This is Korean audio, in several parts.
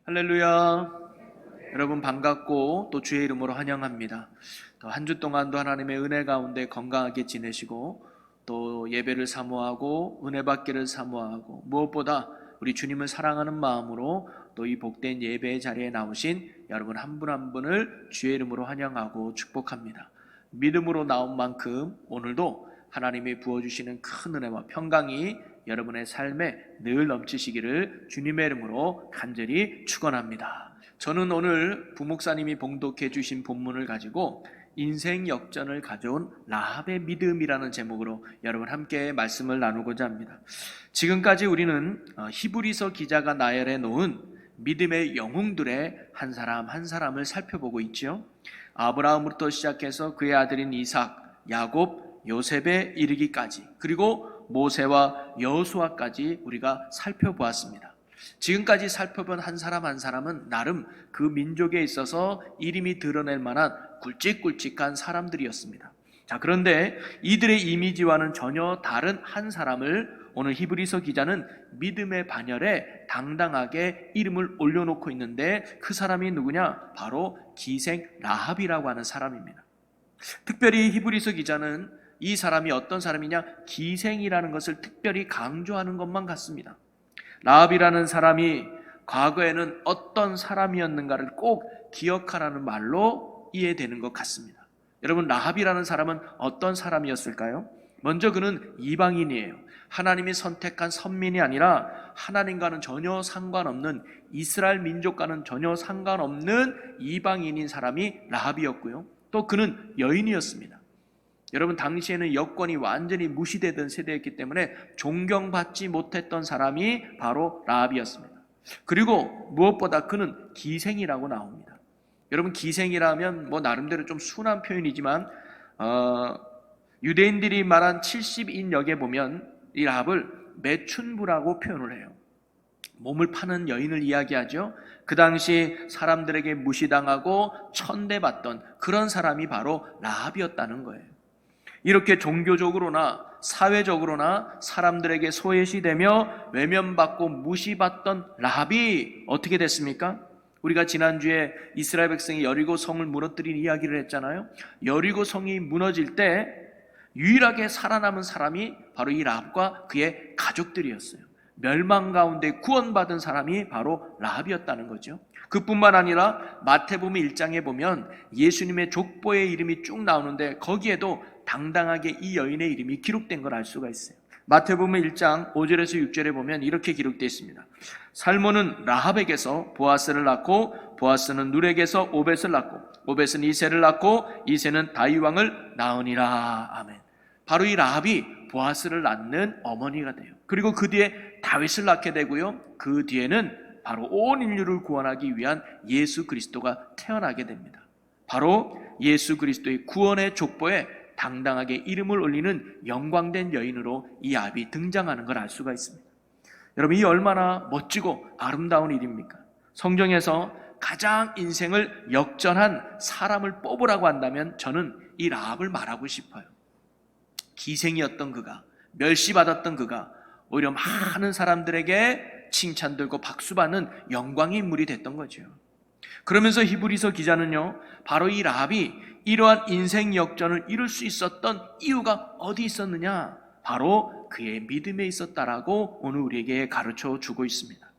할렐루야. 여러분 반갑고 또 주의 이름으로 환영합니다. 또 한 주 동안도 하나님의 은혜 가운데 건강하게 지내시고 또 예배를 사모하고 은혜 받기를 사모하고 무엇보다 우리 주님을 사랑하는 마음으로 또 이 복된 예배의 자리에 나오신 여러분 한 분 한 분을 주의 이름으로 환영하고 축복합니다. 믿음으로 나온 만큼 오늘도 하나님이 부어주시는 큰 은혜와 평강이 여러분의 삶에 늘 넘치시기를 주님의 이름으로 간절히 축원합니다. 저는 오늘 부목사님이 봉독해 주신 본문을 가지고 인생 역전을 가져온 라합의 믿음이라는 제목으로 여러분 함께 말씀을 나누고자 합니다. 지금까지 우리는 히브리서 기자가 나열해 놓은 믿음의 영웅들의 한 사람 한 사람을 살펴보고 있죠. 아브라함부터 시작해서 그의 아들인 이삭, 야곱, 요셉에 이르기까지, 그리고 모세와 여호수아까지 우리가 살펴보았습니다. 지금까지 살펴본 한 사람 한 사람은 나름 그 민족에 있어서 이름이 드러낼 만한 굵직굵직한 사람들이었습니다. 자, 그런데 이들의 이미지와는 전혀 다른 한 사람을 오늘 히브리서 기자는 믿음의 반열에 당당하게 이름을 올려놓고 있는데 그 사람이 누구냐? 바로 기생 라합이라고 하는 사람입니다. 특별히 히브리서 기자는 이 사람이 어떤 사람이냐? 기생이라는 것을 특별히 강조하는 것만 같습니다. 라합이라는 사람이 과거에는 어떤 사람이었는가를 꼭 기억하라는 말로 이해되는 것 같습니다. 여러분, 라합이라는 사람은 어떤 사람이었을까요? 먼저 그는 이방인이에요. 하나님이 선택한 선민이 아니라 하나님과는 전혀 상관없는, 이스라엘 민족과는 전혀 상관없는 이방인인 사람이 라합이었고요. 또 그는 여인이었습니다. 여러분, 당시에는 여권이 완전히 무시되던 세대였기 때문에 존경받지 못했던 사람이 바로 라합이었습니다. 그리고 무엇보다 그는 기생이라고 나옵니다. 여러분, 기생이라면 나름대로 좀 순한 표현이지만 유대인들이 말한 70인역에 보면 이 라합을 매춘부라고 표현을 해요. 몸을 파는 여인을 이야기하죠. 그 당시 사람들에게 무시당하고 천대받던 그런 사람이 바로 라합이었다는 거예요. 이렇게 종교적으로나 사회적으로나 사람들에게 소외시되며 외면받고 무시받던 라합이 어떻게 됐습니까? 우리가 지난주에 이스라엘 백성이 여리고 성을 무너뜨린 이야기를 했잖아요. 여리고 성이 무너질 때 유일하게 살아남은 사람이 바로 이 라합과 그의 가족들이었어요. 멸망 가운데 구원받은 사람이 바로 라합이었다는 거죠. 그뿐만 아니라 마태복음 1장에 보면 예수님의 족보의 이름이 쭉 나오는데 거기에도 당당하게 이 여인의 이름이 기록된 걸 알 수가 있어요. 마태복음 1장 5절에서 6절에 보면 이렇게 기록되어 있습니다. 살몬은 라합에게서 보아스를 낳고 보아스는 룻에게서 오벳을 낳고 오벳은 이새를 낳고 이새는 다윗 왕을 낳으니라. 아멘. 바로 이 라합이 보아스를 낳는 어머니가 돼요. 그리고 그 뒤에 다윗을 낳게 되고요. 그 뒤에는 바로 온 인류를 구원하기 위한 예수 그리스도가 태어나게 됩니다. 바로 예수 그리스도의 구원의 족보에 당당하게 이름을 올리는 영광된 여인으로 이 라합이 등장하는 걸 알 수가 있습니다. 여러분, 이 얼마나 멋지고 아름다운 일입니까? 성경에서 가장 인생을 역전한 사람을 뽑으라고 한다면 저는 이 라합을 말하고 싶어요. 기생이었던 그가, 멸시받았던 그가 오히려 많은 사람들에게 칭찬들고 박수받는 영광의 인물이 됐던 거죠. 그러면서 히브리서 기자는요, 바로 이 라합이 이러한 인생 역전을 이룰 수 있었던 이유가 어디 있었느냐? 바로 그의 믿음에 있었다라고 오늘 우리에게 가르쳐 주고 있습니다.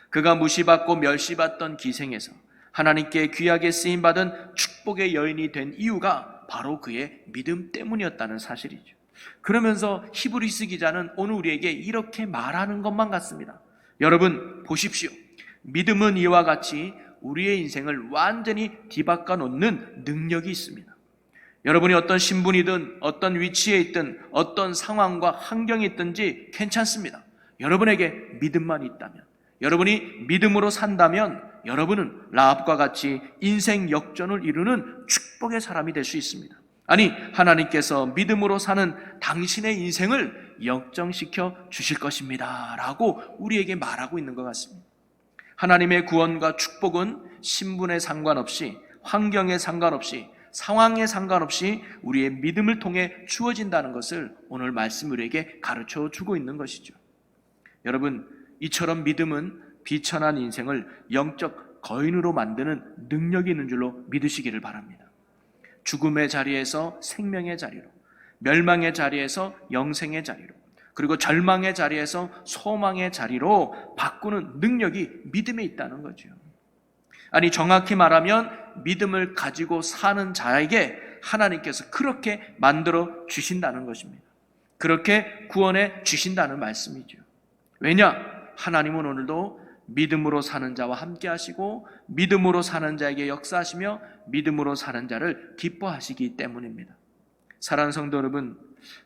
그가 무시받고 멸시받던 기생에서 하나님께 귀하게 쓰임받은 축복의 여인이 된 이유가 바로 그의 믿음 때문이었다는 사실이죠. 그러면서 히브리서 기자는 오늘 우리에게 이렇게 말하는 것만 같습니다. 여러분 보십시오. 믿음은 이와 같이 우리의 인생을 완전히 뒤바꿔 놓는 능력이 있습니다. 여러분이 어떤 신분이든 어떤 위치에 있든 어떤 상황과 환경에 있든지 괜찮습니다. 여러분에게 믿음만 있다면, 여러분이 믿음으로 산다면 여러분은 라합과 같이 인생 역전을 이루는 축복의 사람이 될 수 있습니다. 아니, 하나님께서 믿음으로 사는 당신의 인생을 역전시켜 주실 것입니다 라고 우리에게 말하고 있는 것 같습니다. 하나님의 구원과 축복은 신분에 상관없이, 환경에 상관없이, 상황에 상관없이 우리의 믿음을 통해 주어진다는 것을 오늘 말씀 우리에게 가르쳐 주고 있는 것이죠. 여러분, 이처럼 믿음은 비천한 인생을 영적 거인으로 만드는 능력이 있는 줄로 믿으시기를 바랍니다. 죽음의 자리에서 생명의 자리로, 멸망의 자리에서 영생의 자리로, 그리고 절망의 자리에서 소망의 자리로 바꾸는 능력이 믿음에 있다는 거죠. 아니, 정확히 말하면 믿음을 가지고 사는 자에게 하나님께서 그렇게 만들어 주신다는 것입니다. 그렇게 구원해 주신다는 말씀이죠. 왜냐? 하나님은 오늘도 믿음으로 사는 자와 함께 하시고 믿음으로 사는 자에게 역사하시며 믿음으로 사는 자를 기뻐하시기 때문입니다. 사랑하는 성도 여러분,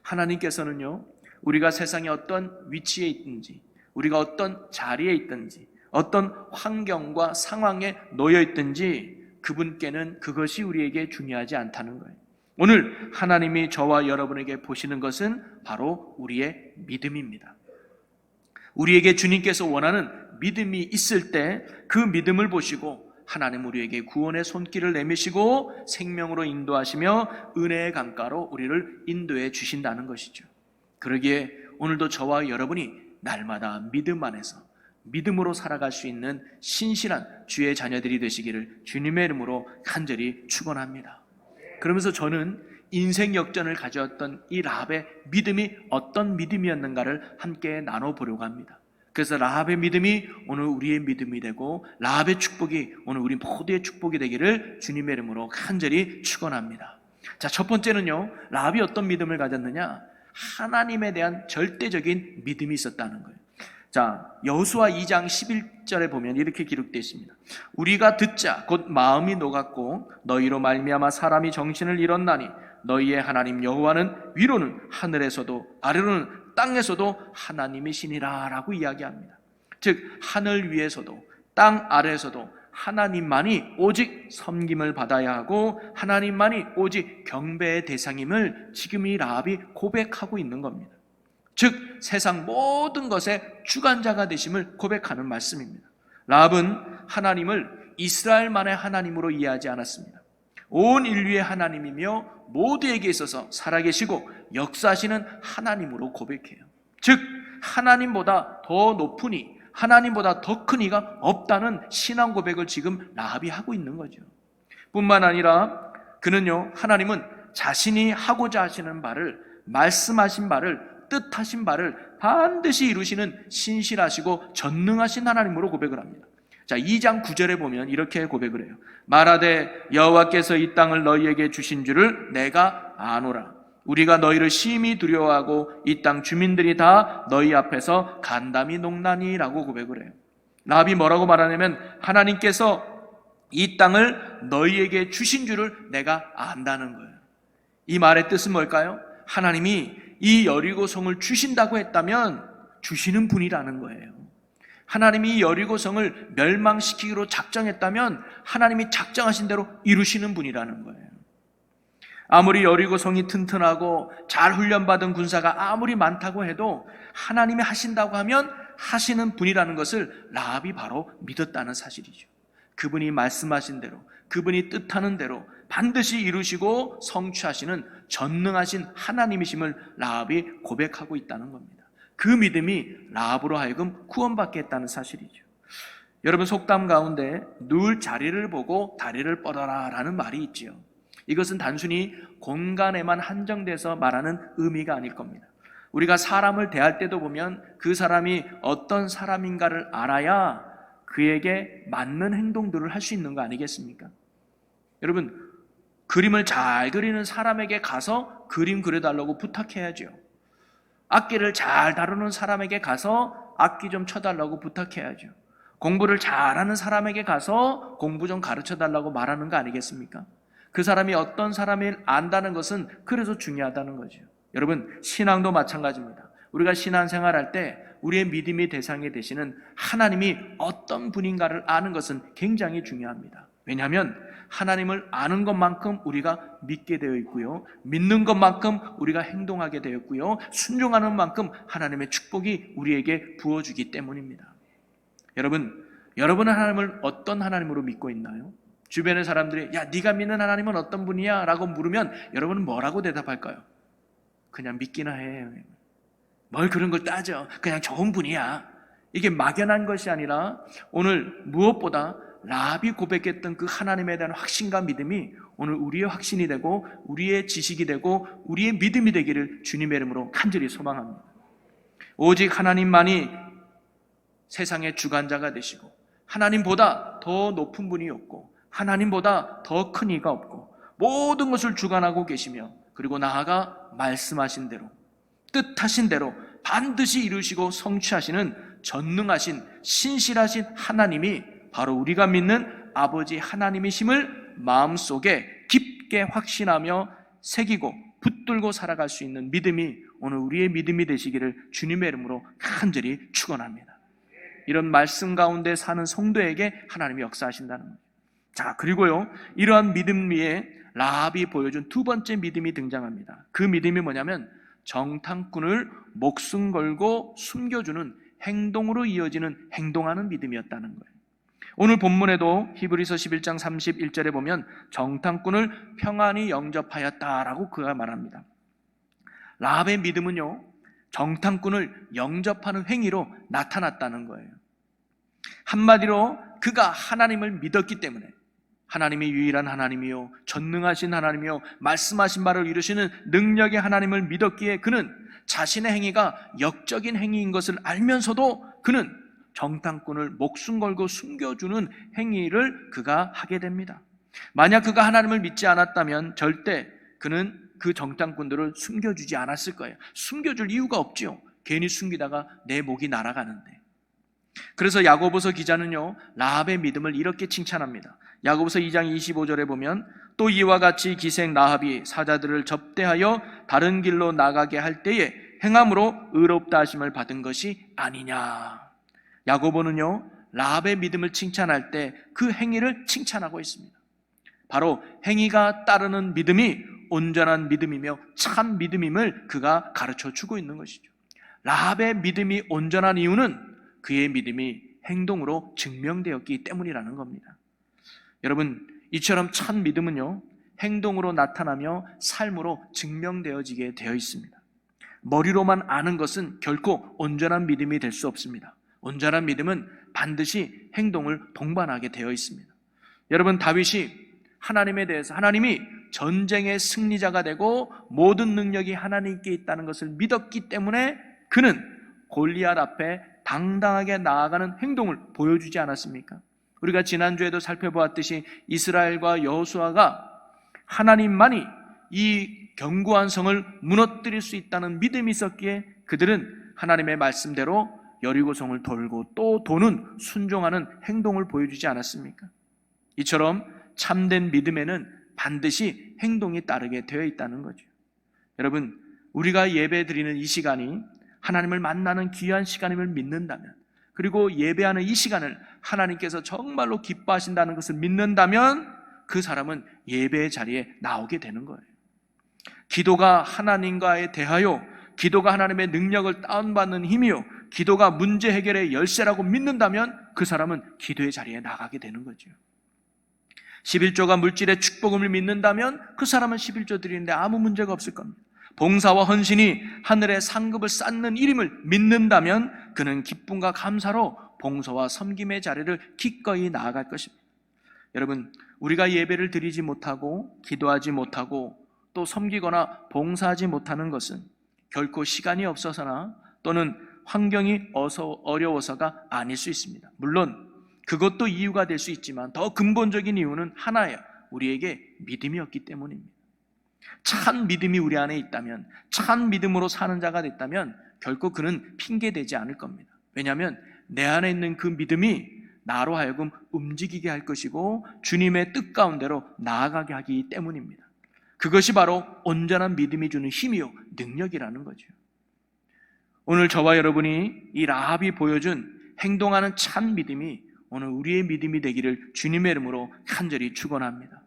하나님께서는요, 우리가 세상에 어떤 위치에 있든지, 우리가 어떤 자리에 있든지, 어떤 환경과 상황에 놓여 있든지 그분께는 그것이 우리에게 중요하지 않다는 거예요. 오늘 하나님이 저와 여러분에게 보시는 것은 바로 우리의 믿음입니다. 우리에게 주님께서 원하는 믿음이 있을 때 그 믿음을 보시고 하나님 우리에게 구원의 손길을 내미시고 생명으로 인도하시며 은혜의 강가로 우리를 인도해 주신다는 것이죠. 그러기에 오늘도 저와 여러분이 날마다 믿음 안에서 믿음으로 살아갈 수 있는 신실한 주의 자녀들이 되시기를 주님의 이름으로 간절히 축원합니다. 그러면서 저는 인생 역전을 가져왔던 이 라합의 믿음이 어떤 믿음이었는가를 함께 나눠보려고 합니다. 그래서 라합의 믿음이 오늘 우리의 믿음이 되고 라합의 축복이 오늘 우리 모두의 축복이 되기를 주님의 이름으로 간절히 축원합니다. 자, 첫 번째는요, 라합이 어떤 믿음을 가졌느냐? 하나님에 대한 절대적인 믿음이 있었다는 거예요. 자, 여호수아 2장 11절에 보면 이렇게 기록되어 있습니다. 우리가 듣자 곧 마음이 녹았고 너희로 말미암아 사람이 정신을 잃었나니 너희의 하나님 여호와는 위로는 하늘에서도 아래로는 땅에서도 하나님이시니라 라고 이야기합니다. 즉 하늘 위에서도 땅 아래에서도 하나님만이 오직 섬김을 받아야 하고 하나님만이 오직 경배의 대상임을 지금 이 라합이 고백하고 있는 겁니다. 즉 세상 모든 것의 주관자가 되심을 고백하는 말씀입니다. 라합은 하나님을 이스라엘만의 하나님으로 이해하지 않았습니다. 온 인류의 하나님이며 모두에게 있어서 살아계시고 역사하시는 하나님으로 고백해요. 즉 하나님보다 더 높은 이, 하나님보다 더 큰 이가 없다는 신앙 고백을 지금 라합이 하고 있는 거죠. 뿐만 아니라 그는요, 하나님은 자신이 하고자 하시는 바를, 말씀하신 바를, 뜻하신 바를 반드시 이루시는 신실하시고 전능하신 하나님으로 고백을 합니다. 자, 2장 9절에 보면 이렇게 고백을 해요. 말하되 여호와께서 이 땅을 너희에게 주신 줄을 내가 아노라. 우리가 너희를 심히 두려워하고 이 땅 주민들이 다 너희 앞에서 간담이 녹나니라고 고백을 해요. 라합이 뭐라고 말하냐면 하나님께서 이 땅을 너희에게 주신 줄을 내가 안다는 거예요. 이 말의 뜻은 뭘까요? 하나님이 이 여리고성을 주신다고 했다면 주시는 분이라는 거예요. 하나님이 이 여리고성을 멸망시키기로 작정했다면 하나님이 작정하신 대로 이루시는 분이라는 거예요. 아무리 여리고성이 튼튼하고 잘 훈련받은 군사가 아무리 많다고 해도 하나님이 하신다고 하면 하시는 분이라는 것을 라합이 바로 믿었다는 사실이죠. 그분이 말씀하신 대로, 그분이 뜻하는 대로 반드시 이루시고 성취하시는 전능하신 하나님이심을 라합이 고백하고 있다는 겁니다. 그 믿음이 라합으로 하여금 구원받게 했다는 사실이죠. 여러분, 속담 가운데 누울 자리를 보고 다리를 뻗어라 라는 말이 있지요. 이것은 단순히 공간에만 한정돼서 말하는 의미가 아닐 겁니다. 우리가 사람을 대할 때도 보면 그 사람이 어떤 사람인가를 알아야 그에게 맞는 행동들을 할 수 있는 거 아니겠습니까? 여러분, 그림을 잘 그리는 사람에게 가서 그림 그려달라고 부탁해야죠. 악기를 잘 다루는 사람에게 가서 악기 좀 쳐달라고 부탁해야죠. 공부를 잘하는 사람에게 가서 공부 좀 가르쳐달라고 말하는 거 아니겠습니까? 그 사람이 어떤 사람을 안다는 것은 그래서 중요하다는 거죠. 여러분, 신앙도 마찬가지입니다. 우리가 신앙생활할 때 우리의 믿음의 대상이 되시는 하나님이 어떤 분인가를 아는 것은 굉장히 중요합니다. 왜냐하면 하나님을 아는 것만큼 우리가 믿게 되어 있고요, 믿는 것만큼 우리가 행동하게 되었고요, 순종하는 만큼 하나님의 축복이 우리에게 부어주기 때문입니다. 여러분은 하나님을 어떤 하나님으로 믿고 있나요? 주변의 사람들이 야, 네가 믿는 하나님은 어떤 분이야? 라고 물으면 여러분은 뭐라고 대답할까요? 그냥 믿기나 해. 뭘 그런 걸 따져. 그냥 좋은 분이야. 이게 막연한 것이 아니라 오늘 무엇보다 라합이 고백했던 그 하나님에 대한 확신과 믿음이 오늘 우리의 확신이 되고 우리의 지식이 되고 우리의 믿음이 되기를 주님의 이름으로 간절히 소망합니다. 오직 하나님만이 세상의 주관자가 되시고 하나님보다 더 높은 분이 없고 하나님보다 더 큰 이가 없고 모든 것을 주관하고 계시며 그리고 나아가 말씀하신 대로 뜻하신 대로 반드시 이루시고 성취하시는 전능하신 신실하신 하나님이 바로 우리가 믿는 아버지 하나님이심을 마음속에 깊게 확신하며 새기고 붙들고 살아갈 수 있는 믿음이 오늘 우리의 믿음이 되시기를 주님의 이름으로 간절히 축원합니다. 이런 말씀 가운데 사는 성도에게 하나님이 역사하신다는 거죠. 자, 그리고요, 이러한 믿음 위에 라합이 보여준 두 번째 믿음이 등장합니다. 그 믿음이 뭐냐면 정탐꾼을 목숨 걸고 숨겨주는 행동으로 이어지는 행동하는 믿음이었다는 거예요. 오늘 본문에도 히브리서 11장 31절에 보면 정탐꾼을 평안히 영접하였다라고 그가 말합니다. 라합의 믿음은요, 정탐꾼을 영접하는 행위로 나타났다는 거예요. 한마디로 그가 하나님을 믿었기 때문에 하나님이 유일한 하나님이요 전능하신 하나님이요 말씀하신 바를 이루시는 능력의 하나님을 믿었기에 그는 자신의 행위가 역적인 행위인 것을 알면서도 그는 정탐꾼을 목숨 걸고 숨겨주는 행위를 그가 하게 됩니다. 만약 그가 하나님을 믿지 않았다면 절대 그는 그 정탐꾼들을 숨겨주지 않았을 거예요. 숨겨줄 이유가 없지요. 괜히 숨기다가 내 목이 날아가는데. 그래서 야고보서 기자는요, 라합의 믿음을 이렇게 칭찬합니다. 야고보서 2장 25절에 보면 또 이와 같이 기생 라합이 사자들을 접대하여 다른 길로 나가게 할 때에 행함으로 의롭다 하심을 받은 것이 아니냐. 야고보는요, 라합의 믿음을 칭찬할 때 그 행위를 칭찬하고 있습니다. 바로 행위가 따르는 믿음이 온전한 믿음이며 참 믿음임을 그가 가르쳐 주고 있는 것이죠. 라합의 믿음이 온전한 이유는 그의 믿음이 행동으로 증명되었기 때문이라는 겁니다. 여러분, 이처럼 참 믿음은요, 행동으로 나타나며 삶으로 증명되어지게 되어 있습니다. 머리로만 아는 것은 결코 온전한 믿음이 될 수 없습니다. 온전한 믿음은 반드시 행동을 동반하게 되어 있습니다. 여러분, 다윗이 하나님에 대해서 하나님이 전쟁의 승리자가 되고 모든 능력이 하나님께 있다는 것을 믿었기 때문에 그는 골리앗 앞에 당당하게 나아가는 행동을 보여주지 않았습니까? 우리가 지난주에도 살펴보았듯이 이스라엘과 여호수아가 하나님만이 이 견고한 성을 무너뜨릴 수 있다는 믿음이 있었기에 그들은 하나님의 말씀대로 여리고성을 돌고 또 도는 순종하는 행동을 보여주지 않았습니까? 이처럼 참된 믿음에는 반드시 행동이 따르게 되어 있다는 거죠. 여러분, 우리가 예배 드리는 이 시간이 하나님을 만나는 귀한 시간임을 믿는다면, 그리고 예배하는 이 시간을 하나님께서 정말로 기뻐하신다는 것을 믿는다면 그 사람은 예배의 자리에 나오게 되는 거예요. 기도가 하나님과에 대하여, 기도가 하나님의 능력을 다운받는 힘이요, 기도가 문제 해결의 열쇠라고 믿는다면 그 사람은 기도의 자리에 나가게 되는 거죠. 11조가 물질의 축복음을 믿는다면 그 사람은 11조 드리는데 아무 문제가 없을 겁니다. 봉사와 헌신이 하늘의 상급을 쌓는 일임을 믿는다면 그는 기쁨과 감사로 봉사와 섬김의 자리를 기꺼이 나아갈 것입니다. 여러분, 우리가 예배를 드리지 못하고 기도하지 못하고 또 섬기거나 봉사하지 못하는 것은 결코 시간이 없어서나 또는 환경이 어려워서가 아닐 수 있습니다. 물론 그것도 이유가 될 수 있지만 더 근본적인 이유는 하나예요. 우리에게 믿음이었기 때문입니다. 참 믿음이 우리 안에 있다면, 참 믿음으로 사는 자가 됐다면 결코 그는 핑계대지 않을 겁니다. 왜냐하면 내 안에 있는 그 믿음이 나로 하여금 움직이게 할 것이고 주님의 뜻 가운데로 나아가게 하기 때문입니다. 그것이 바로 온전한 믿음이 주는 힘이요 능력이라는 거죠. 오늘 저와 여러분이 이 라합이 보여준 행동하는 참 믿음이 오늘 우리의 믿음이 되기를 주님의 이름으로 간절히 축원합니다.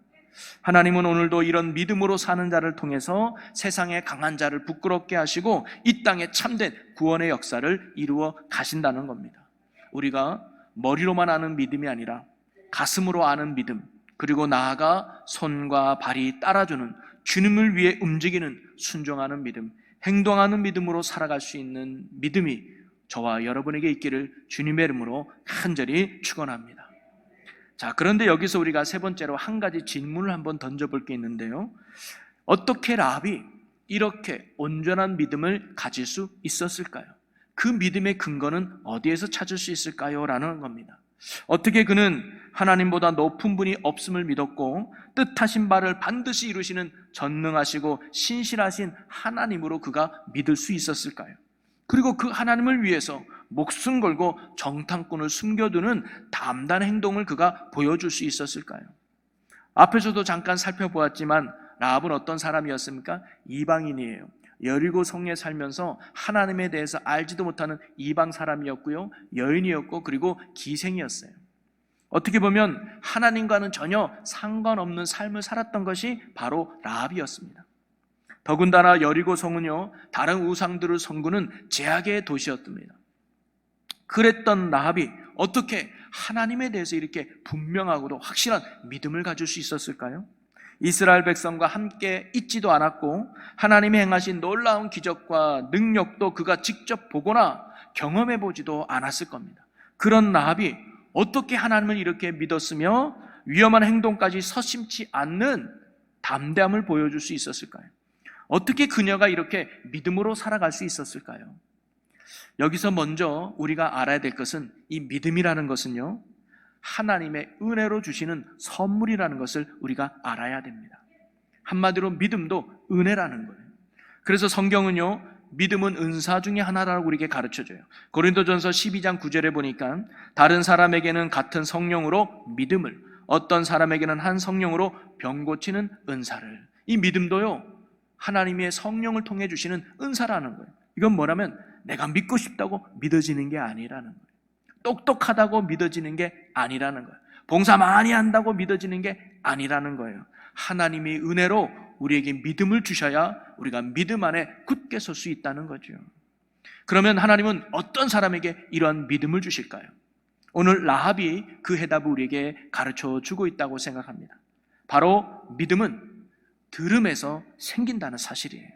하나님은 오늘도 이런 믿음으로 사는 자를 통해서 세상의 강한 자를 부끄럽게 하시고 이 땅에 참된 구원의 역사를 이루어 가신다는 겁니다. 우리가 머리로만 아는 믿음이 아니라 가슴으로 아는 믿음, 그리고 나아가 손과 발이 따라주는 주님을 위해 움직이는 순종하는 믿음, 행동하는 믿음으로 살아갈 수 있는 믿음이 저와 여러분에게 있기를 주님의 이름으로 간절히 축원합니다. 자, 그런데 여기서 우리가 세 번째로 한 가지 질문을 한번 던져볼 게 있는데요. 어떻게 라합이 이렇게 온전한 믿음을 가질 수 있었을까요? 그 믿음의 근거는 어디에서 찾을 수 있을까요? 라는 겁니다. 어떻게 그는 하나님보다 높은 분이 없음을 믿었고 뜻하신 바를 반드시 이루시는 전능하시고 신실하신 하나님으로 그가 믿을 수 있었을까요? 그리고 그 하나님을 위해서 목숨 걸고 정탐꾼을 숨겨두는 담대한 행동을 그가 보여줄 수 있었을까요? 앞에서도 잠깐 살펴보았지만 라합은 어떤 사람이었습니까? 이방인이에요. 여리고 성에 살면서 하나님에 대해서 알지도 못하는 이방 사람이었고요, 여인이었고, 그리고 기생이었어요. 어떻게 보면 하나님과는 전혀 상관없는 삶을 살았던 것이 바로 라합이었습니다. 더군다나 여리고 성은요, 다른 우상들을 섬기는 제약의 도시였답니다. 그랬던 라합이 어떻게 하나님에 대해서 이렇게 분명하고도 확실한 믿음을 가질 수 있었을까요? 이스라엘 백성과 함께 있지도 않았고 하나님이 행하신 놀라운 기적과 능력도 그가 직접 보거나 경험해 보지도 않았을 겁니다. 그런 라합이 어떻게 하나님을 이렇게 믿었으며 위험한 행동까지 서심치 않는 담대함을 보여줄 수 있었을까요? 어떻게 그녀가 이렇게 믿음으로 살아갈 수 있었을까요? 여기서 먼저 우리가 알아야 될 것은, 이 믿음이라는 것은요, 하나님의 은혜로 주시는 선물이라는 것을 우리가 알아야 됩니다. 한마디로 믿음도 은혜라는 거예요. 그래서 성경은요, 믿음은 은사 중에 하나라고 우리에게 가르쳐줘요. 고린도전서 12장 9절에 보니까 다른 사람에게는 같은 성령으로 믿음을, 어떤 사람에게는 한 성령으로 병 고치는 은사를. 이 믿음도요, 하나님의 성령을 통해 주시는 은사라는 거예요. 이건 뭐냐면 내가 믿고 싶다고 믿어지는 게 아니라는 거예요. 똑똑하다고 믿어지는 게 아니라는 거예요. 봉사 많이 한다고 믿어지는 게 아니라는 거예요. 하나님이 은혜로 우리에게 믿음을 주셔야 우리가 믿음 안에 굳게 설 수 있다는 거죠. 그러면 하나님은 어떤 사람에게 이러한 믿음을 주실까요? 오늘 라합이 그 해답을 우리에게 가르쳐 주고 있다고 생각합니다. 바로 믿음은 들음에서 생긴다는 사실이에요.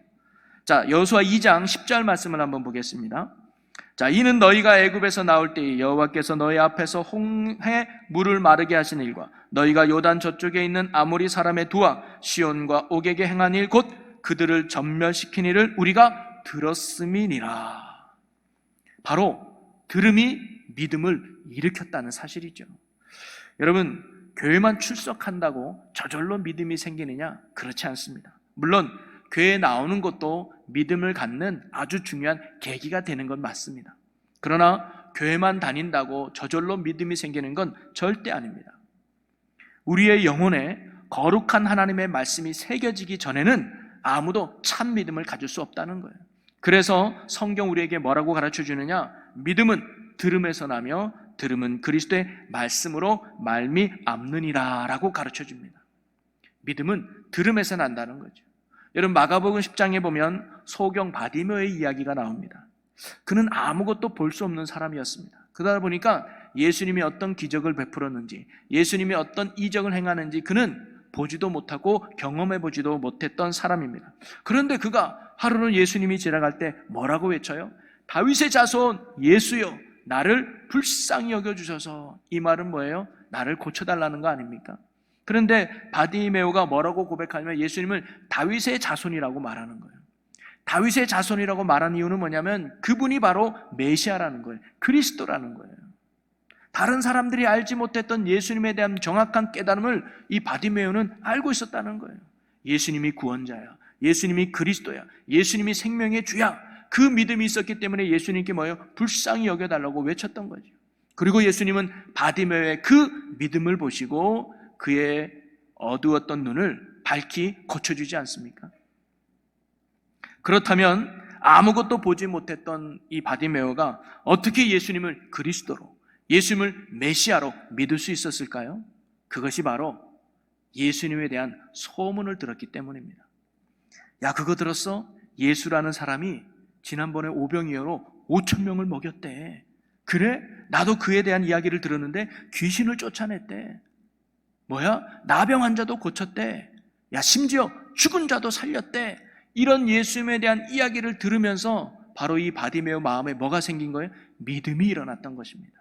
자, 여호수아 2장 10절 말씀을 한번 보겠습니다. 자, 이는 너희가 애굽에서 나올 때에 여호와께서 너희 앞에서 홍해 물을 마르게 하신 일과 너희가 요단 저쪽에 있는 아모리 사람의 두와 시온과 옥에게 행한 일, 곧 그들을 전멸시킨 일을 우리가 들었음이니라. 바로 들음이 믿음을 일으켰다는 사실이죠. 여러분, 교회만 출석한다고 저절로 믿음이 생기느냐? 그렇지 않습니다. 물론 교회에 나오는 것도 믿음을 갖는 아주 중요한 계기가 되는 건 맞습니다. 그러나 교회만 다닌다고 저절로 믿음이 생기는 건 절대 아닙니다. 우리의 영혼에 거룩한 하나님의 말씀이 새겨지기 전에는 아무도 참 믿음을 가질 수 없다는 거예요. 그래서 성경 우리에게 뭐라고 가르쳐 주느냐? 믿음은 들음에서 나며 들음은 그리스도의 말씀으로 말미암느니라 라고 가르쳐 줍니다. 믿음은 들음에서 난다는 거죠. 여러분, 마가복음 10장에 보면 소경 바디메오의 이야기가 나옵니다. 그는 아무것도 볼 수 없는 사람이었습니다. 그러다 보니까 예수님이 어떤 기적을 베풀었는지, 예수님이 어떤 이적을 행하는지 그는 보지도 못하고 경험해 보지도 못했던 사람입니다. 그런데 그가 하루는 예수님이 지나갈 때 뭐라고 외쳐요? 다윗의 자손 예수여, 나를 불쌍히 여겨주셔서. 이 말은 뭐예요? 나를 고쳐달라는 거 아닙니까? 그런데 바디메오가 뭐라고 고백하냐면 예수님을 다윗의 자손이라고 말하는 거예요. 다윗의 자손이라고 말하는 이유는 뭐냐면 그분이 바로 메시아라는 거예요. 그리스도라는 거예요. 다른 사람들이 알지 못했던 예수님에 대한 정확한 깨달음을 이 바디메오는 알고 있었다는 거예요. 예수님이 구원자야, 예수님이 그리스도야, 예수님이 생명의 주야. 그 믿음이 있었기 때문에 예수님께 뭐예요? 불쌍히 여겨달라고 외쳤던 거죠. 그리고 예수님은 바디메오의 그 믿음을 보시고 그의 어두웠던 눈을 밝히 고쳐주지 않습니까? 그렇다면 아무것도 보지 못했던 이 바디메오가 어떻게 예수님을 그리스도로, 예수님을 메시아로 믿을 수 있었을까요? 그것이 바로 예수님에 대한 소문을 들었기 때문입니다. 야, 그거 들었어? 예수라는 사람이 지난번에 오병이어로 5,000명을 먹였대. 그래? 나도 그에 대한 이야기를 들었는데 귀신을 쫓아냈대. 뭐야? 나병 환자도 고쳤대. 야, 심지어 죽은 자도 살렸대. 이런 예수님에 대한 이야기를 들으면서 바로 이 바디메오 마음에 뭐가 생긴 거예요? 믿음이 일어났던 것입니다.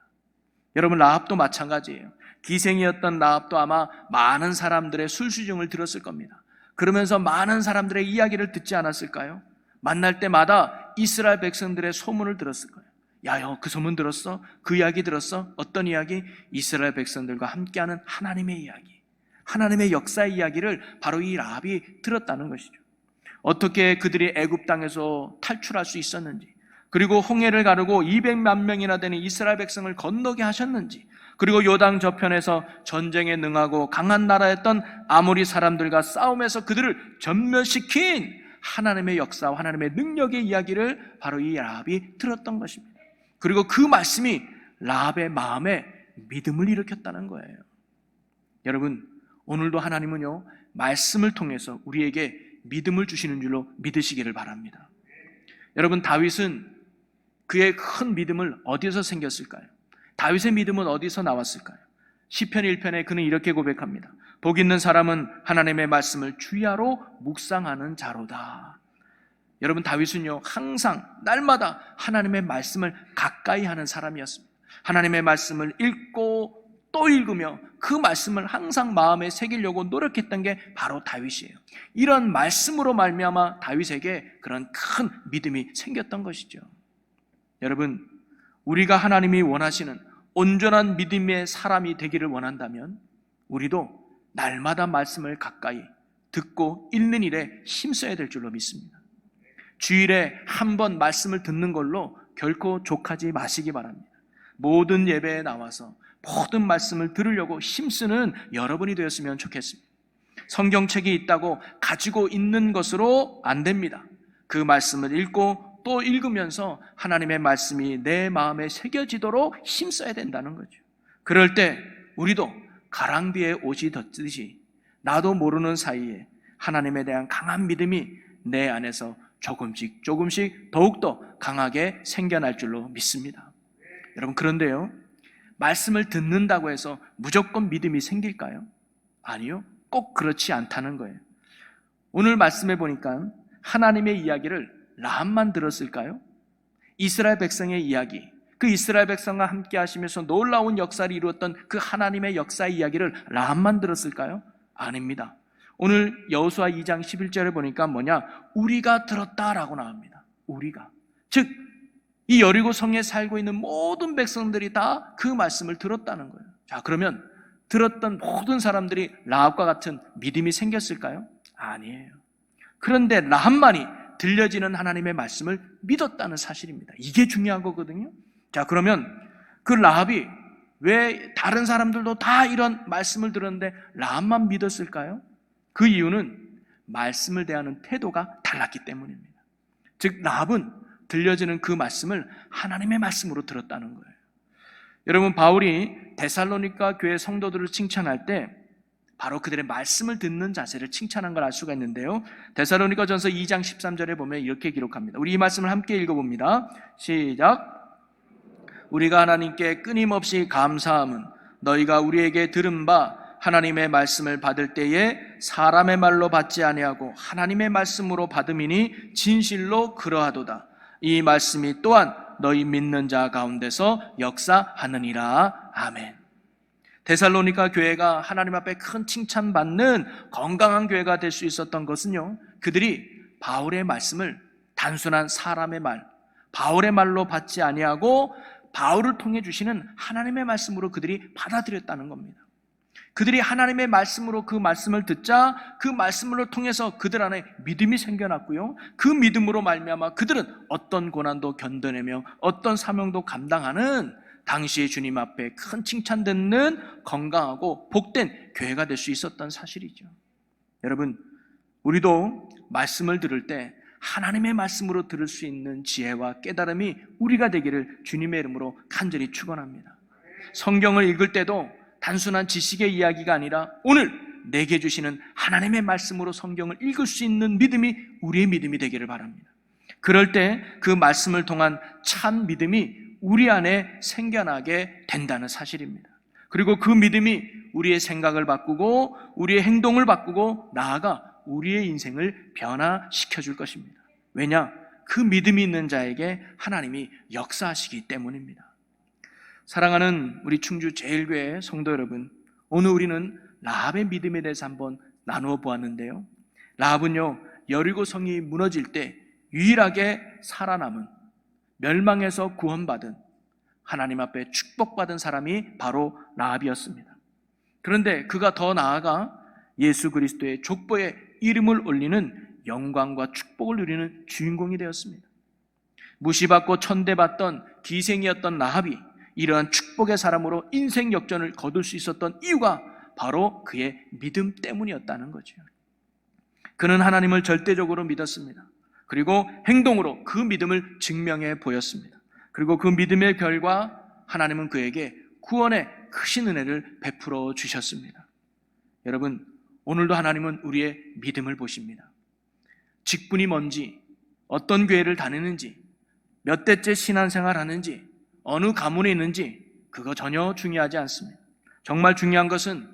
여러분, 라합도 마찬가지예요. 기생이었던 라합도 아마 많은 사람들의 술수증을 들었을 겁니다. 그러면서 많은 사람들의 이야기를 듣지 않았을까요? 만날 때마다 이스라엘 백성들의 소문을 들었을 거예요. 야, 그 소문 들었어? 그 이야기 들었어? 어떤 이야기? 이스라엘 백성들과 함께하는 하나님의 이야기, 하나님의 역사의 이야기를 바로 이 라합이 들었다는 것이죠. 어떻게 그들이 애굽 땅에서 탈출할 수 있었는지, 그리고 홍해를 가르고 200만 명이나 되는 이스라엘 백성을 건너게 하셨는지, 그리고 요당 저편에서 전쟁에 능하고 강한 나라였던 아모리 사람들과 싸움에서 그들을 전멸시킨 하나님의 역사와 하나님의 능력의 이야기를 바로 이 라합이 들었던 것입니다. 그리고 그 말씀이 라합의 마음에 믿음을 일으켰다는 거예요. 여러분, 오늘도 하나님은요, 말씀을 통해서 우리에게 믿음을 주시는 줄로 믿으시기를 바랍니다. 여러분, 다윗은 그의 큰 믿음을 어디서 생겼을까요? 다윗의 믿음은 어디서 나왔을까요? 시편 1편에 그는 이렇게 고백합니다. 복 있는 사람은 하나님의 말씀을 주야로 묵상하는 자로다. 여러분, 다윗은요, 항상 날마다 하나님의 말씀을 가까이 하는 사람이었습니다. 하나님의 말씀을 읽고 또 읽으며 그 말씀을 항상 마음에 새기려고 노력했던 게 바로 다윗이에요. 이런 말씀으로 말미암아 다윗에게 그런 큰 믿음이 생겼던 것이죠. 여러분, 우리가 하나님이 원하시는 온전한 믿음의 사람이 되기를 원한다면 우리도 날마다 말씀을 가까이 듣고 읽는 일에 힘써야 될 줄로 믿습니다. 주일에 한 번 말씀을 듣는 걸로 결코 족하지 마시기 바랍니다. 모든 예배에 나와서 모든 말씀을 들으려고 힘쓰는 여러분이 되었으면 좋겠습니다. 성경책이 있다고 가지고 있는 것으로 안 됩니다. 그 말씀을 읽고 또 읽으면서 하나님의 말씀이 내 마음에 새겨지도록 힘써야 된다는 거죠. 그럴 때 우리도 가랑비에 옷이 덧듯이 나도 모르는 사이에 하나님에 대한 강한 믿음이 내 안에서 조금씩 더욱더 강하게 생겨날 줄로 믿습니다. 여러분, 그런데요, 말씀을 듣는다고 해서 무조건 믿음이 생길까요? 아니요, 꼭 그렇지 않다는 거예요. 오늘 말씀해 보니까 하나님의 이야기를 라합만 들었을까요? 이스라엘 백성의 이야기, 그 이스라엘 백성과 함께 하시면서 놀라운 역사를 이루었던 그 하나님의 역사의 이야기를 라합만 들었을까요? 아닙니다. 오늘 여호수아 2장 11절에 보니까 우리가 들었다라고 나옵니다. 우리가, 즉 이 여리고 성에 살고 있는 모든 백성들이 다 그 말씀을 들었다는 거예요. 자, 그러면 들었던 모든 사람들이 라합과 같은 믿음이 생겼을까요? 아니에요. 그런데 라합만이 들려지는 하나님의 말씀을 믿었다는 사실입니다. 이게 중요한 거거든요. 자, 그러면 그 라합이 왜 다른 사람들도 다 이런 말씀을 들었는데 라합만 믿었을까요? 그 이유는 말씀을 대하는 태도가 달랐기 때문입니다. 즉, 라합은 들려지는 그 말씀을 하나님의 말씀으로 들었다는 거예요. 여러분, 바울이 데살로니가 교회 성도들을 칭찬할 때 바로 그들의 말씀을 듣는 자세를 칭찬한 걸 알 수가 있는데요, 데살로니가전서 2장 13절에 보면 이렇게 기록합니다. 우리 이 말씀을 함께 읽어봅니다. 시작. 우리가 하나님께 끊임없이 감사함은 너희가 우리에게 들은 바 하나님의 말씀을 받을 때에 사람의 말로 받지 아니하고 하나님의 말씀으로 받음이니 진실로 그러하도다. 이 말씀이 또한 너희 믿는 자 가운데서 역사하느니라. 아멘. 데살로니가 교회가 하나님 앞에 큰 칭찬받는 건강한 교회가 될 수 있었던 것은요, 그들이 바울의 말씀을 단순한 사람의 말, 바울의 말로 받지 아니하고 바울을 통해 주시는 하나님의 말씀으로 그들이 받아들였다는 겁니다. 그들이 하나님의 말씀으로 그 말씀을 듣자 그 말씀을 통해서 그들 안에 믿음이 생겨났고요, 그 믿음으로 말미암아 그들은 어떤 고난도 견뎌내며 어떤 사명도 감당하는 당시의 주님 앞에 큰 칭찬 듣는 건강하고 복된 교회가 될 수 있었던 사실이죠. 여러분, 우리도 말씀을 들을 때 하나님의 말씀으로 들을 수 있는 지혜와 깨달음이 우리가 되기를 주님의 이름으로 간절히 축원합니다. 성경을 읽을 때도 단순한 지식의 이야기가 아니라 오늘 내게 주시는 하나님의 말씀으로 성경을 읽을 수 있는 믿음이 우리의 믿음이 되기를 바랍니다. 그럴 때 그 말씀을 통한 참 믿음이 우리 안에 생겨나게 된다는 사실입니다. 그리고 그 믿음이 우리의 생각을 바꾸고 우리의 행동을 바꾸고 나아가 우리의 인생을 변화시켜 줄 것입니다. 왜냐? 그 믿음이 있는 자에게 하나님이 역사하시기 때문입니다. 사랑하는 우리 충주 제일교회 성도 여러분, 오늘 우리는 라합의 믿음에 대해서 한번 나누어 보았는데요. 라합은요, 여리고 성이 무너질 때 유일하게 살아남은, 멸망에서 구원받은, 하나님 앞에 축복받은 사람이 바로 라합이었습니다. 그런데 그가 더 나아가 예수 그리스도의 족보에 이름을 올리는 영광과 축복을 누리는 주인공이 되었습니다. 무시받고 천대받던 기생이었던 라합이 이러한 축복의 사람으로 인생 역전을 거둘 수 있었던 이유가 바로 그의 믿음 때문이었다는 거죠. 그는 하나님을 절대적으로 믿었습니다. 그리고 행동으로 그 믿음을 증명해 보였습니다. 그리고 그 믿음의 결과 하나님은 그에게 구원의 크신 은혜를 베풀어 주셨습니다. 여러분, 오늘도 하나님은 우리의 믿음을 보십니다. 직분이 뭔지, 어떤 교회를 다니는지, 몇 대째 신앙생활 하는지, 어느 가문에 있는지 그거 전혀 중요하지 않습니다. 정말 중요한 것은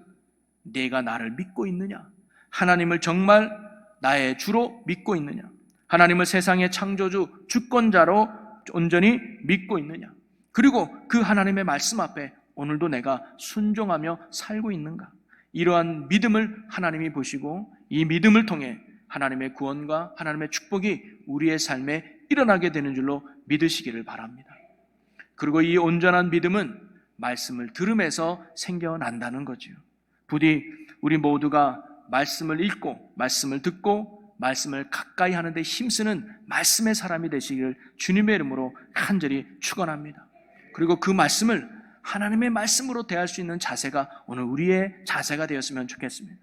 내가 나를 믿고 있느냐, 하나님을 정말 나의 주로 믿고 있느냐, 하나님을 세상의 창조주, 주권자로 온전히 믿고 있느냐, 그리고 그 하나님의 말씀 앞에 오늘도 내가 순종하며 살고 있는가. 이러한 믿음을 하나님이 보시고 이 믿음을 통해 하나님의 구원과 하나님의 축복이 우리의 삶에 일어나게 되는 줄로 믿으시기를 바랍니다. 그리고 이 온전한 믿음은 말씀을 들음에서 생겨난다는 거죠. 부디 우리 모두가 말씀을 읽고 말씀을 듣고 말씀을 가까이 하는 데 힘쓰는 말씀의 사람이 되시기를 주님의 이름으로 간절히 축원합니다. 그리고 그 말씀을 하나님의 말씀으로 대할 수 있는 자세가 오늘 우리의 자세가 되었으면 좋겠습니다.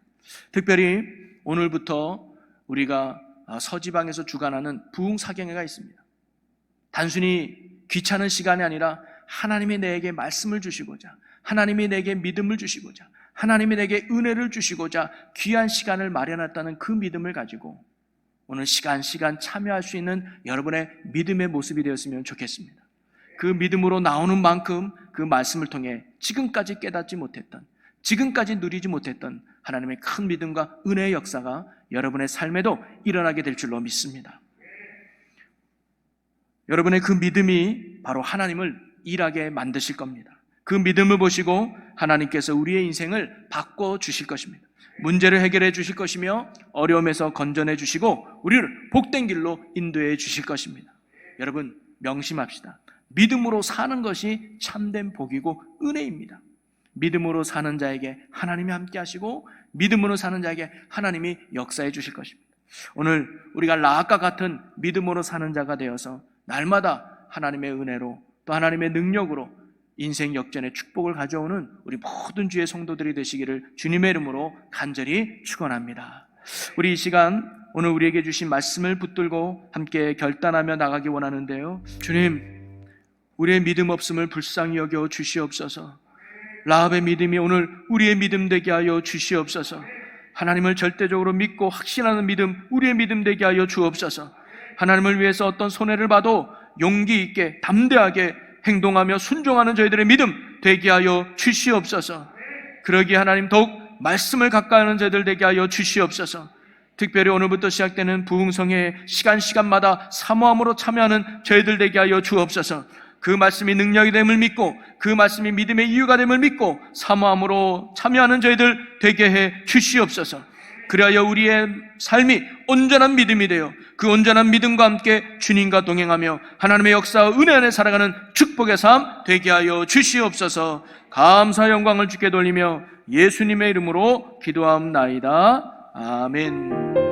특별히 오늘부터 우리가 서지방에서 주관하는 부흥사경회가 있습니다. 단순히 귀찮은 시간이 아니라 하나님이 내게 말씀을 주시고자, 하나님이 내게 믿음을 주시고자, 하나님이 내게 은혜를 주시고자 귀한 시간을 마련했다는 그 믿음을 가지고 오늘 시간 참여할 수 있는 여러분의 믿음의 모습이 되었으면 좋겠습니다. 그 믿음으로 나오는 만큼 그 말씀을 통해 지금까지 깨닫지 못했던, 지금까지 누리지 못했던 하나님의 큰 믿음과 은혜의 역사가 여러분의 삶에도 일어나게 될 줄로 믿습니다. 여러분의 그 믿음이 바로 하나님을 일하게 만드실 겁니다. 그 믿음을 보시고 하나님께서 우리의 인생을 바꿔주실 것입니다. 문제를 해결해 주실 것이며 어려움에서 건져내 주시고 우리를 복된 길로 인도해 주실 것입니다. 여러분, 명심합시다. 믿음으로 사는 것이 참된 복이고 은혜입니다. 믿음으로 사는 자에게 하나님이 함께 하시고 믿음으로 사는 자에게 하나님이 역사해 주실 것입니다. 오늘 우리가 라합과 같은 믿음으로 사는 자가 되어서 날마다 하나님의 은혜로 또 하나님의 능력으로 인생 역전의 축복을 가져오는 우리 모든 주의 성도들이 되시기를 주님의 이름으로 간절히 축원합니다. 우리 이 시간 오늘 우리에게 주신 말씀을 붙들고 함께 결단하며 나가기 원하는데요. 주님, 우리의 믿음 없음을 불쌍히 여겨 주시옵소서. 라합의 믿음이 오늘 우리의 믿음 되게 하여 주시옵소서. 하나님을 절대적으로 믿고 확신하는 믿음, 우리의 믿음 되게 하여 주옵소서. 하나님을 위해서 어떤 손해를 봐도 용기 있게 담대하게 행동하며 순종하는 저희들의 믿음 되게 하여 주시옵소서. 그러기에 하나님 더욱 말씀을 가까이 하는 저희들 되게 하여 주시옵소서. 특별히 오늘부터 시작되는 부흥성회 시간마다 사모함으로 참여하는 저희들 되게 하여 주옵소서. 그 말씀이 능력이 됨을 믿고 그 말씀이 믿음의 이유가 됨을 믿고 사모함으로 참여하는 저희들 되게 해 주시옵소서. 그리하여 우리의 삶이 온전한 믿음이 되어 그 온전한 믿음과 함께 주님과 동행하며 하나님의 역사와 은혜 안에 살아가는 축복의 삶 되게 하여 주시옵소서. 감사 영광을 주께 돌리며 예수님의 이름으로 기도하옵나이다. 아멘.